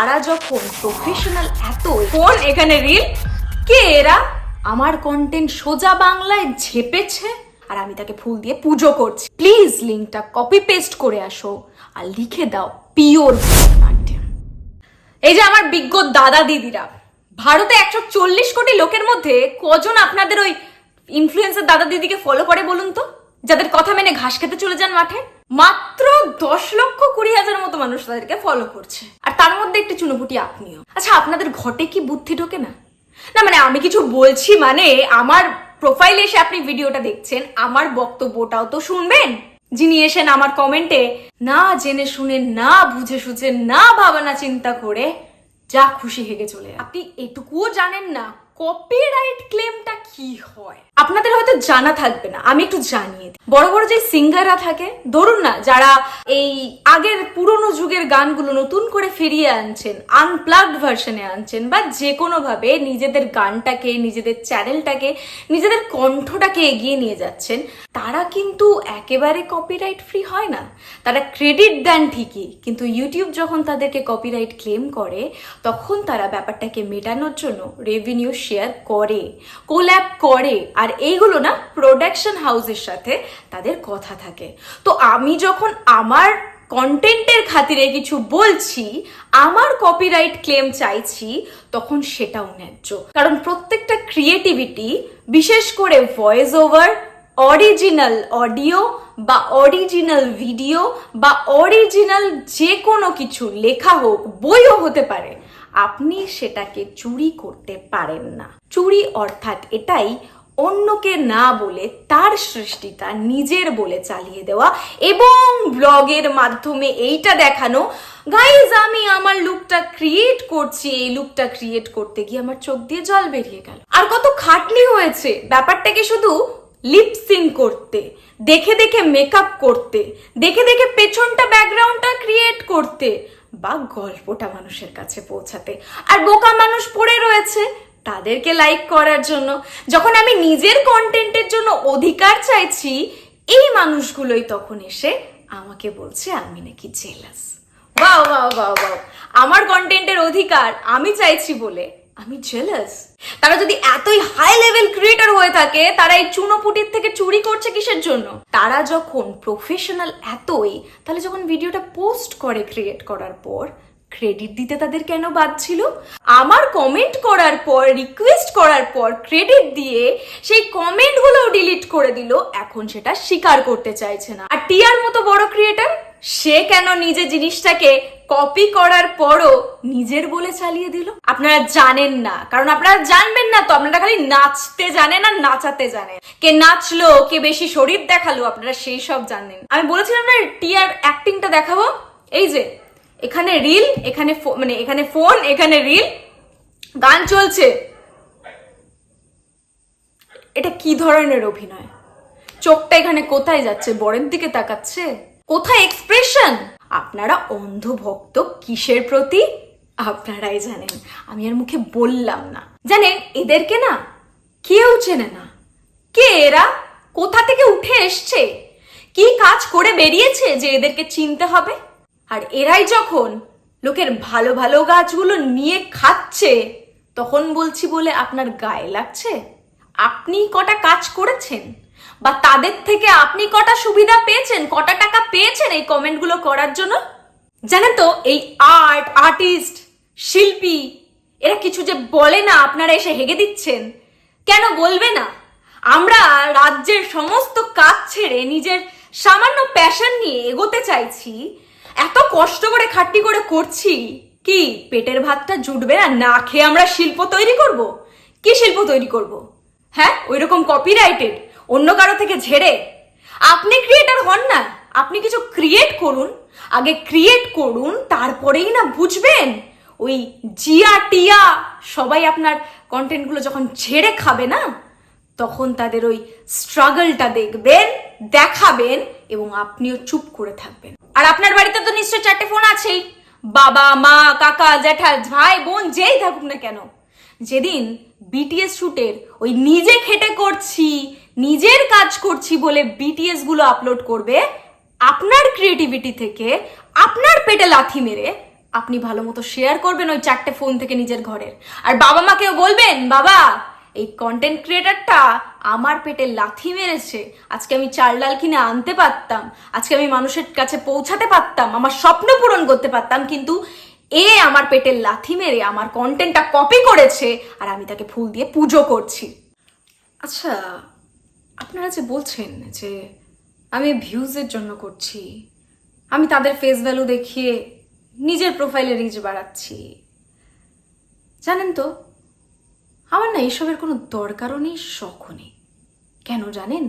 তারা যখন প্রফেশনাল এতই, কোন এখানে রিল, কে এরা? আমার কন্টেন্ট সোজা বাংলায় ঝেপেছে আর আমি তাকে ফুল দিয়ে পুজো করছি। প্লিজ লিঙ্কটা কপি পেস্ট করে আসো আর লিখে দাও পিওর ভারতনাট্যম। এই যে আমার বিজ্ঞ দাদা দিদিরা, ভারতে 140 কোটি লোকের মধ্যে কজন আপনাদের ওই ইনফ্লুয়েন্সার দাদা দিদিকে ফলো করে বলুন তো, যাদের কথা মেনে ঘাস খেতে চলে যান মাঠে? মাত্র 10,20,000 মতো মানুষ তাদেরকে ফলো করছে, আর তার মধ্যে একটি চুনোপুটি আপনিও। আচ্ছা, আপনাদের ঘটে কি বুদ্ধি ঢোকে না? না মানে আমি কিছু বলছি মানে আমার প্রোফাইলে এসে আপনি ভিডিওটা দেখছেন, আমার বক্তব্যটাও তো শুনবেন। যিনি এসেন আমার কমেন্টে না জেনে শুনে, না বুঝে সুঝে, না ভাবনা চিন্তা করে যা খুশি হেগে চলে, আপনি এটুকুও জানেন না কপিরাইট ক্লেমটা কি হয়। আপনাদের হয়তো জানা থাকবে না, আমি একটু জানিয়ে দিই। বড় বড় যে সিঙ্গাররা থাকে, ধরুন না, যারা এই আগের পুরনো যুগের গানগুলো নতুন করে ফিরিয়ে আনছেন, আনপ্লাগড ভার্সনে আনছেন, বা যে কোনো ভাবে নিজেদের গানটাকে, নিজেদের চ্যানেলটাকে, নিজেদের কণ্ঠটাকে এগিয়ে নিয়ে যাচ্ছেন, তারা কিন্তু একেবারে কপিরাইট ফ্রি হয় না। তারা ক্রেডিট দেন ঠিকই, কিন্তু ইউটিউব যখন তাদেরকে কপিরাইট ক্লেম করে তখন তারা ব্যাপারটাকে মেটানোর জন্য রেভিনিউ শেয়ার করে, কোল্যাব করে, আর এইগুলো না প্রোডাকশন হাউসের সাথে তাদের কথা থাকে। তো আমি যখন আমার কন্টেন্টের খাতিরে কিছু বলছি, আমার কপিরাইট ক্লেম চাইছি, তখন সেটাও ন্যায্য। কারণ প্রত্যেকটা ক্রিয়েটিভিটি, বিশেষ করে ভয়েস ওভার, অরিজিনাল অডিও বা অরিজিনাল ভিডিও বা অরিজিনাল যে কোনো কিছু, লেখা হোক, বইও হতে পারে, আপনি সেটাকে চুরি করতে পারেন না। চুরি অর্থাৎ এটাই, অন্যকে না বলে তার সৃষ্টিটা নিজের বলে চালিয়ে দেওয়া এবং ব্লগের মাধ্যমে এইটা দেখানো, গাইজ আমি আমার লুকটা ক্রিয়েট করছি, এই লুকটা ক্রিয়েট করতে গিয়ে আমার চোখ দিয়ে জল বেরিয়ে গেল। আর কত খাটনি হয়েছে ব্যাপারটাকে শুধু লিপসিং করতে, দেখে দেখে মেকআপ করতে, দেখে দেখে পেছনটা ব্যাকগ্রাউন্ডটা ক্রিয়েট করতে, বা গল্পটা মানুষের কাছে পৌঁছাতে। আর বোকা মানুষ পড়ে রয়েছে তাদেরকে লাইক করার জন্য। যখন আমি নিজের কন্টেন্টের জন্য অধিকার চাইছি, এই মানুষগুলোই তখন এসে আমাকে বলছে আমি নাকি jealous. Wow wow wow wow, আমার কন্টেন্টের অধিকার আমি চাইছি বলে আমি জেলাস? তারা যদি এতই হাই লেভেল ক্রিয়েটর হয়ে থাকে, তারা এই চুনোপুটির থেকে চুরি করছে কিসের জন্য? তারা যখন প্রফেশনাল এতই, তাহলে যখন ভিডিওটা পোস্ট করে ক্রিয়েট করার পর ক্রেডিট দিতে তাদের কেন বাদ ছিল? আমার কমেন্ট করার পর, রিকোয়েস্ট করার পর ক্রেডিট দিয়ে সেই কমেন্টগুলো ডিলিট করে দিল, এখন সেটা স্বীকার করতে চাইছে না। আর টিয়ার মতো বড় ক্রিয়েটর, সে কেন নিজে জিনিসটাকে কপি করার পরও নিজের বলে চালিয়ে দিল? আপনারা জানেন না, কারণ আপনারা জানবেন না তো, আপনারা খালি নাচতে জানেন আর নাচাতে জানেন। কে নাচলো, কে বেশি শরীর দেখালো, আপনারা সেই সব জানেন। আমি বলেছিলাম না টিয়ার অ্যাক্টিংটা দেখাবো, এই যে এখানে রিল, এখানে মানে এখানে ফোন, এখানে রিল, গান চলছে। এটা কি ধরনের অভিনয়? চোখটা এখানে কোথায় যাচ্ছে? বরের দিকে তাকাচ্ছে? কোথায় এক্সপ্রেশন? আপনারা অন্ধভক্ত কিসের প্রতি আপনারাই জানেন, আমি আর মুখে বললাম না। জানেন, এদেরকে না কেউ চেনে না। কে এরা? কোথা থেকে উঠে এসছে? কি কাজ করে বেরিয়েছে যে এদেরকে চিনতে হবে? আর এরাই যখন লোকের ভালো ভালো গাছগুলো নিয়ে খাচ্ছে, তখন বলছি বলে আপনার গায়ে লাগছে? আপনি কটা কাজ করেছেন, বা তাদের থেকে আপনি কটা সুবিধা পেয়েছেন, কটা টাকা পেয়েছেন এই কমেন্টগুলো করার জন্য? জানেন তো, এই আর্টিস্ট, শিল্পী, এরা কিছু যে বলে না, আপনারা এসে হেগে দিচ্ছেন। কেন বলবে না? আমরা রাজ্যের সমস্ত কাজ ছেড়ে নিজের সামান্য প্যাশন নিয়ে এগোতে চাইছি, এত কষ্ট করে খাটনি করে করছি, কি পেটের ভাতটা জুটবে না? না খেয়ে আমরা শিল্প তৈরি করব? কি শিল্প তৈরি করব? হ্যাঁ, ওইরকম কপিরাইটেড অন্য কারো থেকে ঝেড়ে? আপনি ক্রিয়েটর হন না, আপনি কিছু ক্রিয়েট করুন, আগে ক্রিয়েট করুন, তারপরেই না বুঝবেন। ওই জিয়া টিয়া সবাই আপনার কন্টেন্টগুলো যখন ঝেড়ে খাবে না, তখন তাদের ওই স্ট্রাগলটা দেখবেন, দেখাবেন, এবং আপনিও চুপ করে থাকবেন। আর আপনার বাড়িতে তো নিশ্চয় 4টে ফোন আছেই, বাবা, মা, কাকা, জ্যাঠা, ভাই, বোন, যেই থাকুক না কেন। যেদিন বিটিএস শুটের ওই নিজে খেটে করছি, নিজের কাজ করছি বলে বিটিএস গুলো আপলোড করবে, আপনার ক্রিয়েটিভিটি থেকে আপনার পেটে লাথি মেরে আপনি ভালো মতো শেয়ার করবেন ওই 4টে ফোন থেকে নিজের ঘরের, আর বাবা মাকেও বলবেন, বাবা এই কন্টেন্ট ক্রিয়েটারটা আমার পেটে লাথি মেরেছে, আজকে আমি চাল ডাল কিনে আনতে পারতাম, আজকে আমি মানুষের কাছে পৌঁছাতে পারতাম, আমার স্বপ্ন পূরণ করতে পারতাম, কিন্তু এ আমার পেটে লাথি মেরে আমার কন্টেন্টটা কপি করেছে আর আমি তাকে ফুল দিয়ে পুজো করছি। আচ্ছা, আপনারা যে বলছেন যে আমি ভিউজের জন্য করছি, আমি তাদের ফেস ভ্যালু দেখিয়ে নিজের প্রোফাইলে রিচ বাড়াচ্ছি, জানেন তো আমার না এসবের কোনো দরকারও নেই, শখও নেই। কেন জানেন?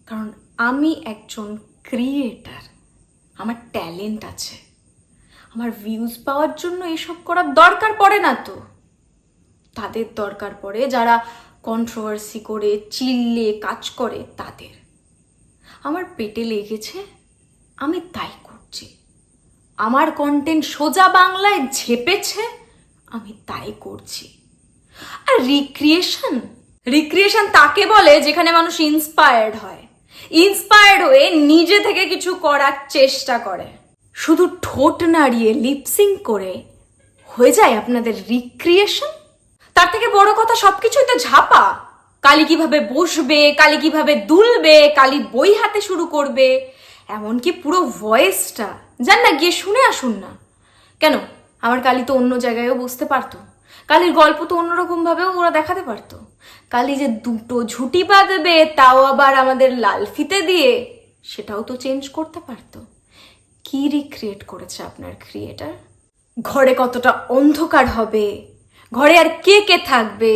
কারণ আমি একজন ক্রিয়েটার, আমার ট্যালেন্ট আছে, আমার ভিউজ পাওয়ার জন্য এসব করার দরকার পড়ে না তো। তাদের দরকার পড়ে যারা কন্ট্রোভার্সি করে চিল্লে কাজ করে তাদের। আমার পেটে লেগেছে, আমি তাই করছি। আমার কন্টেন্ট সোজা বাংলায় ঝেপেছে, আমি তাই করছি। আর রিক্রিয়েশন তাকে বলে যেখানে মানুষ ইন্সপায়ার্ড হয়, ইন্সপায়ার্ড হয়ে নিজে থেকে কিছু করার চেষ্টা করে। শুধু ঠোঁট নাড়িয়ে লিপসিং করে হয়ে যায় আপনাদের রিক্রিয়েশন? তার থেকে বড় কথা সবকিছুই তো ঝাপা। কালি কিভাবে বসবে, কালি কিভাবে দুলবে, কালি বই হাতে শুরু করবে, এমনকি পুরো ভয়েসটা জান না, গিয়ে শুনে আসুন না। কেন, আমার কালি তো অন্য জায়গায়ও বসতে পারতো, কালির গল্প তো অন্যরকম ভাবেও ওরা দেখাতে পারতো। কালি যে দুটো ঝুটি বাঁধবে তাও আবার আমাদের লাল ফিতে দিয়ে, সেটাও তো চেঞ্জ করতে পারতো। কি রিক্রিয়েট করেছে আপনার ক্রিয়েটার? ঘরে কতটা অন্ধকার হবে, ঘরে আর কে কে থাকবে,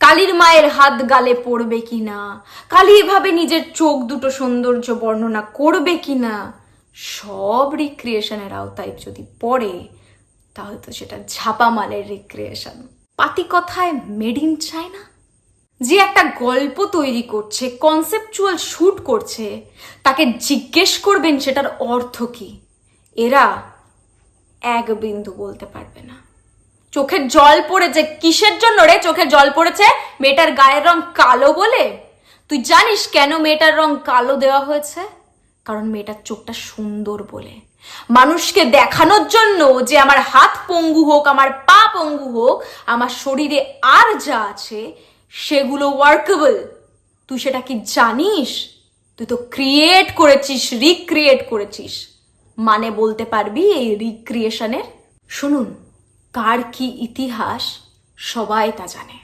কালীর মায়ের হাত গালে পড়বে কিনা, কালী এভাবে নিজের চোখ দুটো সৌন্দর্য বর্ণনা করবে কিনা, সব রিক্রিয়েশনের আওতায় যদি পড়ে তাহলে তো সেটা ঝাপা মালের রিক্রিয়েশন। পাতি কথায় মেড ইন চায়না। যে একটা গল্প তৈরি করছে, কনসেপচুয়াল শুট করছে, তাকে জিজ্ঞেস করবেন সেটার অর্থ কি, এরা এক বিন্দু বলতে পারবে না। চোখের জল পড়েছে কিসের জন্য রে? চোখের জল পড়েছে মেয়েটার গায়ের রং কালো বলে। তুই জানিস কেন মেয়েটার রং কালো দেওয়া হয়েছে? কারণ মেয়েটার চোখটা সুন্দর বলে, মানুষকে দেখানোর জন্য যে আমার হাত পঙ্গু হোক, আমার পা পঙ্গু হোক, আমার শরীরে আর যা আছে সেগুলো ওয়ার্কেবল। তুই সেটা কি জানিস? তুই তো ক্রিয়েট করেছিস, রিক্রিয়েট করেছিস, মানে বলতে পারবি এই রিক্রিয়েশনের? শুনুন, কার কি ইতিহাস সবাই তা জানে।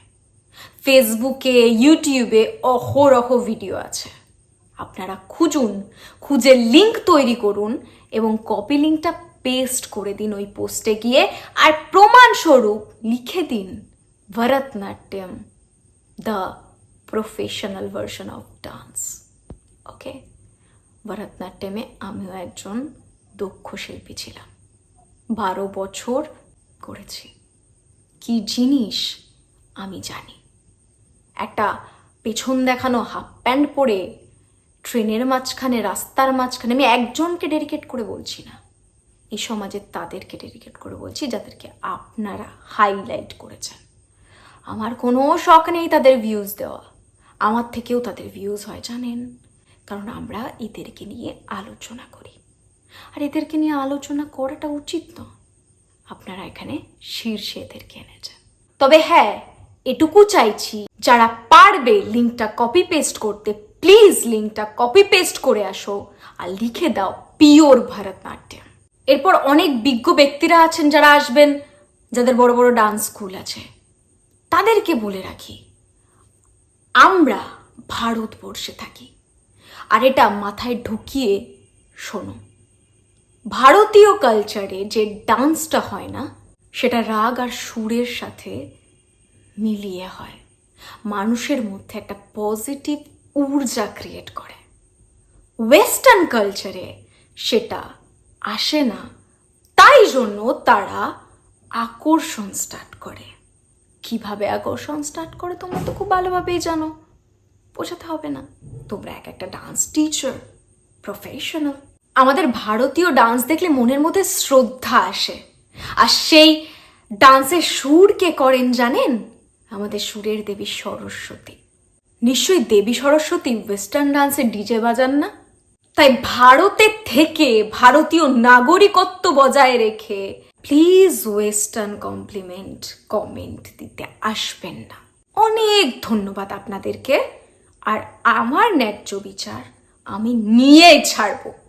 ফেসবুকে, ইউটিউবে অহরহ ভিডিও আছে, আপনারা খুঁজুন, খুঁজে লিংক তৈরি করুন এবং কপি লিংকটা পেস্ট করে দিন ওই পোস্টে গিয়ে, আর প্রমাণস্বরূপ লিখে দিন Bharatanatyam the professional version of dance. Okay, ভরতনাট্যমে আমিও একজন দক্ষ শিল্পী ছিলাম, 12 বছর করেছি। কি জিনিস আমি জানি। একটা পেছন দেখানো হাফ প্যান্ট পরে ট্রেনের মাঝখানে, রাস্তার মাঝখানে, আমি একজনকে ডেডিকেট করে বলছি না, এই সমাজে তাদেরকে ডেডিকেট করে বলছি যাদেরকে আপনারা হাইলাইট করেছেন। আমার কোনো শখ নেই তাদের ভিউজ দেওয়া, আমার থেকেও তাদের ভিউজ হয় জানেন, কারণ আমরা এদেরকে নিয়ে আলোচনা করি, আর এদেরকে নিয়ে আলোচনা করাটা উচিত নয়। আপনারা এখানে শীর্ষে এদেরকে এনেছেন। তবে হ্যাঁ, এটুকু চাইছি, যারা পারবে লিঙ্কটা কপি পেস্ট করতে, প্লিজ লিঙ্কটা কপি পেস্ট করে আসো আর লিখে দাও পিওর ভরতনাট্যম। এরপর অনেক বিজ্ঞ ব্যক্তিরা আছেন যারা আসবেন, যাদের বড় বড় ডান্স স্কুল আছে, তাদেরকে বলে রাখি, আমরা ভারতবর্ষে থাকি, আর এটা মাথায় ঢুকিয়ে শোনো, ভারতীয় কালচারে যে ডান্সটা হয় না, সেটা রাগ আর সুরের সাথে মিলিয়ে হয়, মানুষের মধ্যে একটা পজিটিভ ঊর্জা ক্রিয়েট করে। ওয়েস্টার্ন কালচারে সেটা আসে না, তাই জন্য তারা আকর্ষণ স্টার্ট করে। কিভাবে আকর্ষণ স্টার্ট করে তোমরা তো খুব ভালোভাবেই জানো, বোঝাতে হবে না, তোমরা একটা ডান্স টিচার, প্রফেশনাল। আমাদের ভারতীয় ডান্স দেখলে মনের মধ্যে শ্রদ্ধা আসে, আর সেই ডান্সের সুর কে করেন জানেন? আমাদের সুরের দেবী সরস্বতী। নিশ্চয়ই দেবী সরস্বতী ওয়েস্টার্ন ডান্সে ডিজে বাজান না? তাই ভারতের থেকে ভারতীয় নাগরিকত্ব বজায় রেখে প্লিজ ওয়েস্টার্ন কমপ্লিমেন্ট কমেন্ট দিতে আসবেন না। অনেক ধন্যবাদ আপনাদেরকে। আর আমার ন্যায্য বিচার আমি নিয়েই ছাড়বো।